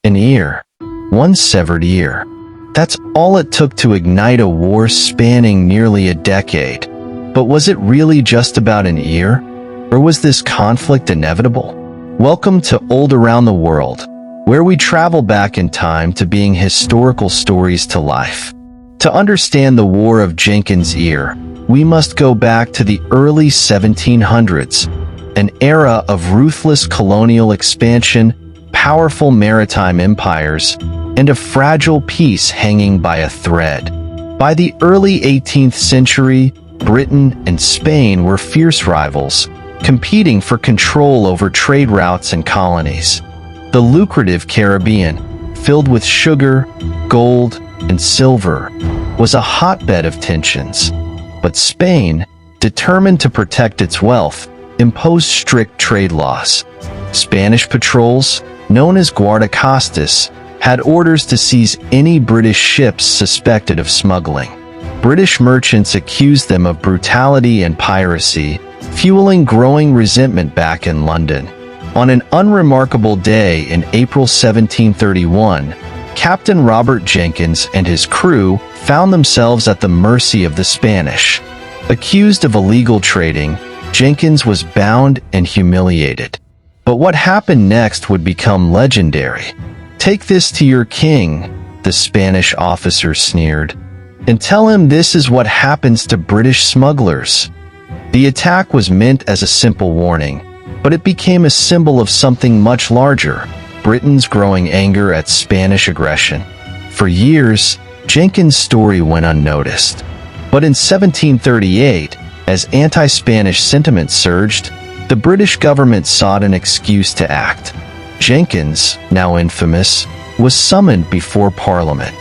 An ear. One severed ear. That's all it took to ignite a war spanning nearly a decade. But was it really just about an ear? Or was this conflict inevitable? Welcome to Old Around the World, where we travel back in time to bring historical stories to life. To understand the War of Jenkins' Ear, we must go back to the early 1700s, an era of ruthless colonial expansion, powerful maritime empires, and a fragile peace hanging by a thread. By the early 18th century, Britain and Spain were fierce rivals, competing for control over trade routes and colonies. The lucrative Caribbean, filled with sugar, gold, and silver, was a hotbed of tensions. But Spain, determined to protect its wealth, imposed strict trade laws. Spanish patrols, known as guardacostas, had orders to seize any British ships suspected of smuggling. British merchants accused them of brutality and piracy, fueling growing resentment back in London. On an unremarkable day in April 1731, Captain Robert Jenkins and his crew found themselves at the mercy of the Spanish. Accused of illegal trading, Jenkins was bound and humiliated. But what happened next would become legendary. "Take this to your king," the Spanish officer sneered, "and tell him this is what happens to British smugglers." The attack was meant as a simple warning, but it became a symbol of something much larger: Britain's growing anger at Spanish aggression. For years, Jenkins' story went unnoticed. But in 1738, as anti-Spanish sentiment surged, the British government sought an excuse to act. Jenkins, now infamous, was summoned before Parliament.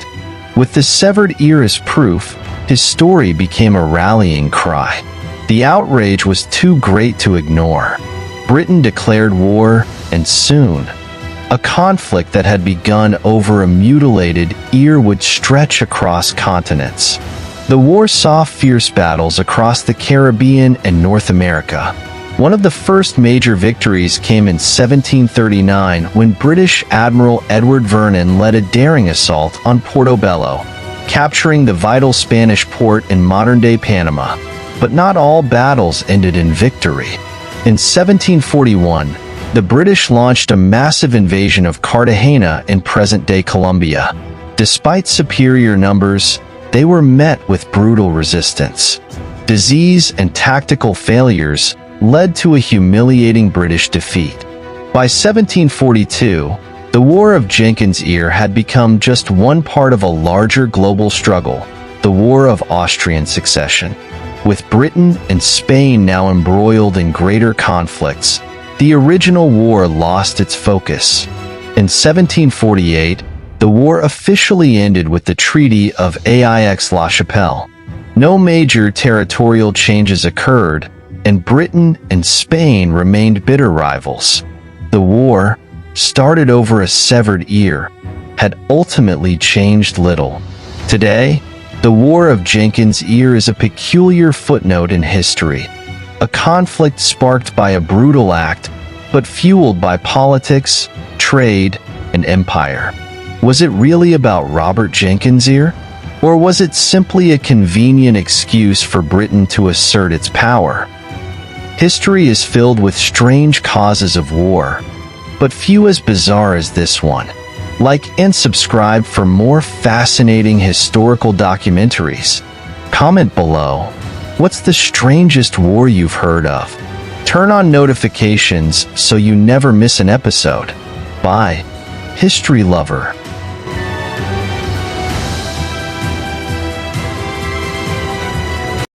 With the severed ear as proof, his story became a rallying cry. The outrage was too great to ignore. Britain declared war, and soon, a conflict that had begun over a mutilated ear would stretch across continents. The war saw fierce battles across the Caribbean and North America. One of the first major victories came in 1739 when British Admiral Edward Vernon led a daring assault on Portobello, capturing the vital Spanish port in modern-day Panama. But not all battles ended in victory. In 1741, the British launched a massive invasion of Cartagena in present-day Colombia. Despite superior numbers, they were met with brutal resistance. Disease and tactical failures led to a humiliating British defeat. By 1742, the War of Jenkins' Ear had become just one part of a larger global struggle, the War of Austrian Succession. With Britain and Spain now embroiled in greater conflicts, the original war lost its focus. In 1748, the war officially ended with the Treaty of Aix-la-Chapelle. No major territorial changes occurred, and Britain and Spain remained bitter rivals. The war, started over a severed ear, had ultimately changed little. Today, the War of Jenkins' Ear is a peculiar footnote in history, a conflict sparked by a brutal act, but fueled by politics, trade, and empire. Was it really about Robert Jenkins' Ear? Or was it simply a convenient excuse for Britain to assert its power? History is filled with strange causes of war, but few as bizarre as this one. Like and subscribe for more fascinating historical documentaries. Comment below, what's the strangest war you've heard of? Turn on notifications so you never miss an episode. Bye, history lover.